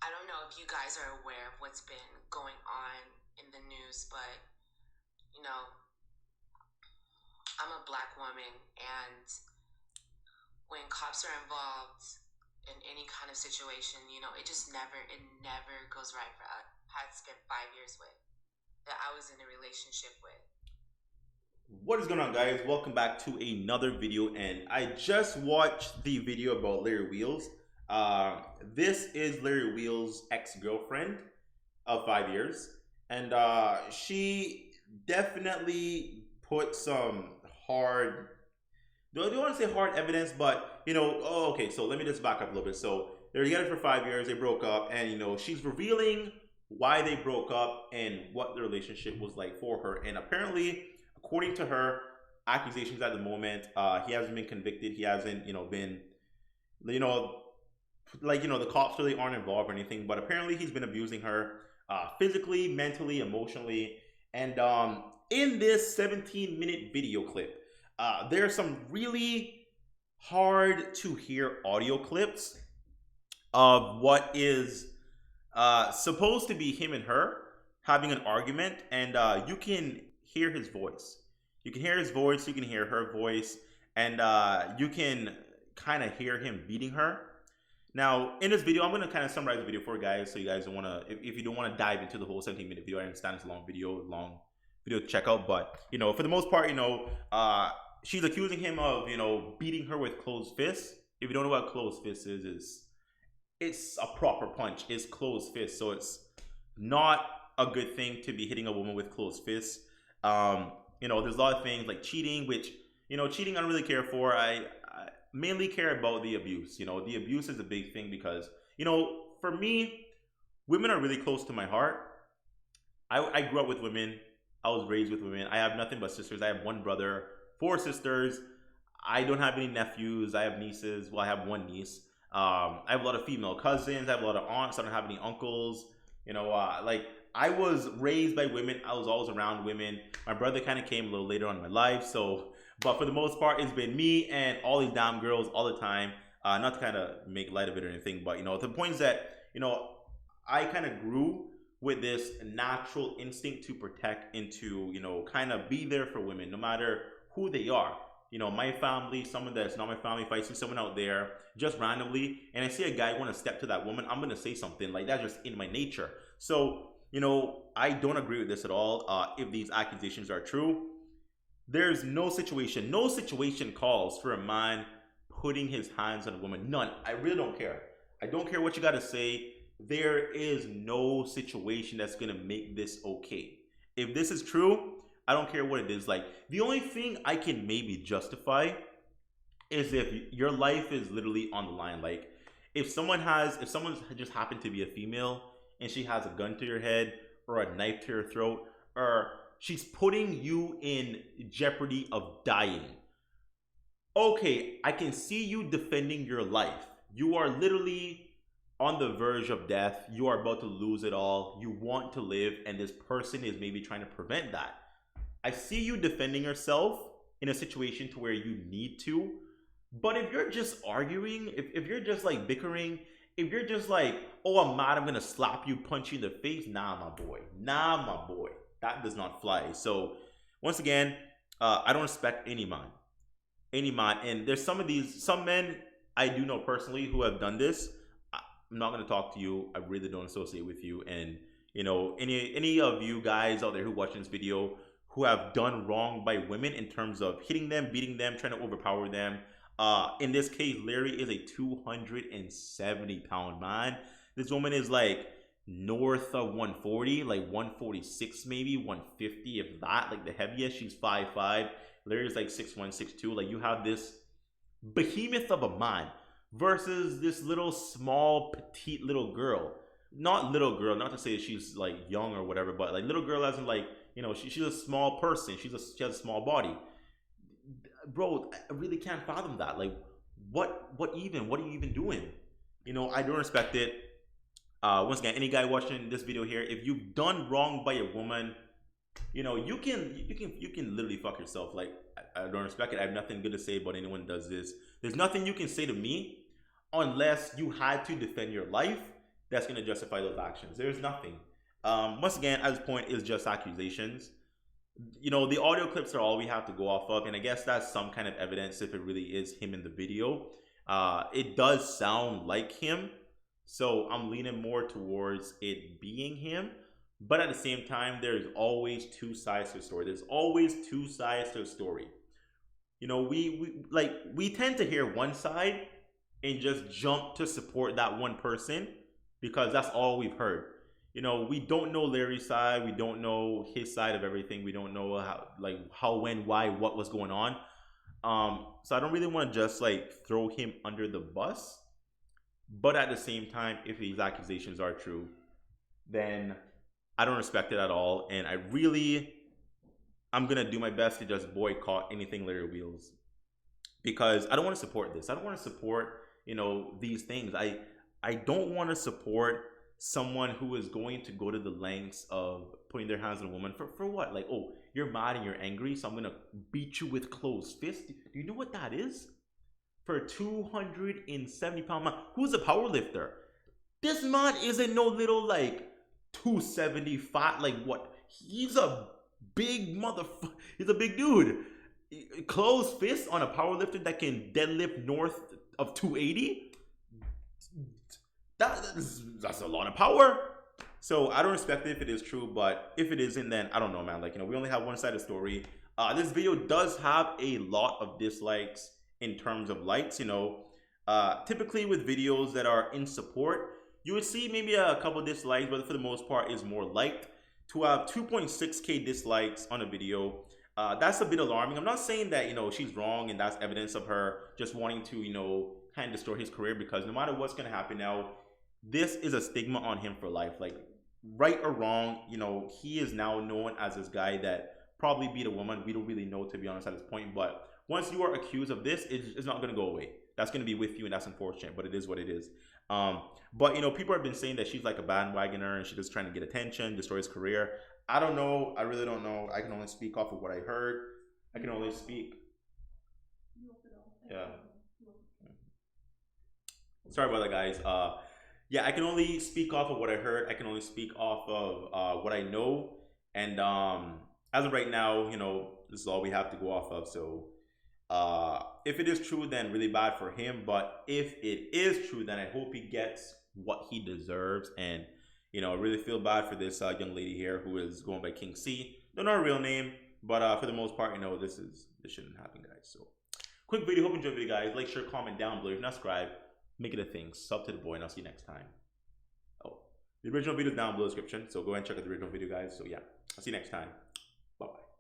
I don't know if you guys are aware of what's been going on in the news, but you know, I'm a black woman, and when cops are involved in any kind of situation, it never goes right for us. I had spent 5 years with that I was in a relationship with. What is going on, guys? Welcome back to another video. And I just watched the video about Larry Wheels. This is Larry Wheels' ex-girlfriend of 5 years, and she definitely put some hard. Do want to say hard evidence, but okay. So let me just back up a little bit. So they were together for 5 years. They broke up, and she's revealing why they broke up and what the relationship was like for her. And apparently, according to her, accusations at the moment, he hasn't been convicted. He hasn't, been, you know, the cops really aren't involved or anything. But apparently, he's been abusing her physically, mentally, emotionally. And in this 17-minute video clip, there are some really hard to hear audio clips of what is supposed to be him and her having an argument, and you can hear his voice. You can hear his voice, you can hear her voice, and you can kind of hear him beating her. Now, in this video, I'm going to kind of summarize the video for you guys, so you guys don't want to, if you don't want to dive into the whole 17-minute video, I understand it's a long video to check out, but, for the most part, she's accusing him of, beating her with closed fists. If you don't know what closed fists is it's a proper punch. It's closed fists, so it's not a good thing to be hitting a woman with closed fists. There's a lot of things like cheating, which cheating I don't really care for. I mainly care about the abuse. The abuse is a big thing because for me, women are really close to my heart. I grew up with women. I was raised with women. I have nothing but sisters. I have one brother, 4 sisters. I don't have any nephews. I have nieces. Well, I have one niece. I have a lot of female cousins. I have a lot of aunts. I don't have any uncles. Like I was raised by women. I was always around women. My brother kind of came a little later on in my life. But for the most part, it's been me and all these damn girls all the time. Not to kind of make light of it or anything, but the point is that I kind of grew with this natural instinct to protect and to kind of be there for women, no matter who they are. My family, someone that's not my family, if I see someone out there just randomly and I see a guy want to step to that woman, I'm going to say something. Like, that's just in my nature. So, I don't agree with this at all. If these accusations are true, there's no situation calls for a man putting his hands on a woman. None. I really don't care. I don't care what you got to say. There is no situation that's going to make this okay. If this is true, I don't care what it is. Like, the only thing I can maybe justify is if your life is literally on the line. Like, if someone's just happened to be a female and she has a gun to your head or a knife to your throat, or she's putting you in jeopardy of dying. Okay, I can see you defending your life. You are literally on the verge of death. You are about to lose it all. You want to live, and this person is maybe trying to prevent that. I see you defending yourself in a situation to where you need to. But if you're just arguing, if you're just like bickering, if you're just like, oh, I'm mad, I'm gonna slap you, punch you in the face, nah, my boy. Nah, my boy. That does not fly. So once again, I don't respect any man. Any man. And there's some men I do know personally who have done this. I'm not gonna talk to you. I really don't associate with you. And any of you guys out there who watch this video who have done wrong by women in terms of hitting them, beating them, trying to overpower them. In this case, Larry is a 270-pound man. This woman is like north of 140, like 146 maybe, 150 if that. Like the heaviest, she's 5'5". Larry's like 6'1", 6'2". Like, you have this behemoth of a man versus this little small petite little girl. Not little girl, not to say she's like young or whatever, but like little girl as in like, she's a small person. She has a small body. Bro, I really can't fathom that. Like, what are you even doing? I don't respect it. Once again, any guy watching this video here, if you've done wrong by a woman, you can literally fuck yourself. Like, I don't respect it. I have nothing good to say about anyone who does this. There's nothing you can say to me unless you had to defend your life. that's going to justify those actions. There's nothing. Once again, at this point, it's just accusations. You know, the audio clips are all we have to go off of, and I guess that's some kind of evidence if it really is him in the video. It does sound like him, so I'm leaning more towards it being him. But at the same time, there's always two sides to a story. There's always two sides to a story. You know, we tend to hear one side and just jump to support that one person because that's all we've heard. You know, we don't know Larry's side. We don't know his side of everything. We don't know how, when, why, what was going on. So I don't really want to just like throw him under the bus. But at the same time, if these accusations are true, then I don't respect it at all. And I'm going to do my best to just boycott anything Larry Wheels because I don't want to support this. I don't want to support, you know, these things. I don't want to support someone who is going to go to the lengths of putting their hands on a woman for what? Like, oh, you're mad and you're angry, so I'm going to beat you with closed fists. Do you know what that is? For a 270-pound man who's a power lifter. This man isn't no little like 275, like what? He's a big motherfucker. He's a big dude. Closed fist on a power lifter that can deadlift north of 280. That's a lot of power. So I don't respect it if it is true, but if it isn't, then I don't know, man. Like, you know, we only have one side of the story. This video does have a lot of dislikes in terms of likes. You know, typically with videos that are in support, you would see maybe a couple dislikes, but for the most part, is more liked. To have 2.6K dislikes on a video, that's a bit alarming. I'm not saying that, you know, she's wrong and that's evidence of her just wanting to, you know, kind of destroy his career, because no matter what's going to happen now, this is a stigma on him for life. Like, right or wrong, you know, he is now known as this guy that probably beat a woman. We don't really know, to be honest, at this point. But once you are accused of this, it's not going to go away. That's going to be with you, and that's unfortunate, but it is what it is. But, you know, people have been saying that she's like a bandwagoner and she's just trying to get attention, destroy his career. I don't know. I really don't know. I can only speak off of what I heard. I can only speak. Yeah. Sorry about that, guys. Yeah, I can only speak off of what I heard. I can only speak off of what I know. And as of right now, you know, this is all we have to go off of. So if it is true, then really bad for him. But if it is true, then I hope he gets what he deserves. And, you know, I really feel bad for this young lady here who is going by kingc. Don't know her real name, but for the most part, you know, this shouldn't happen, guys. So quick video. Hope you enjoyed the video, guys. Like, share, comment down below. If you're not subscribed, make it a thing. Sub to the boy, and I'll see you next time. Oh, the original video is down below the description, so go ahead and check out the original video, guys. So yeah, I'll see you next time. Bye bye.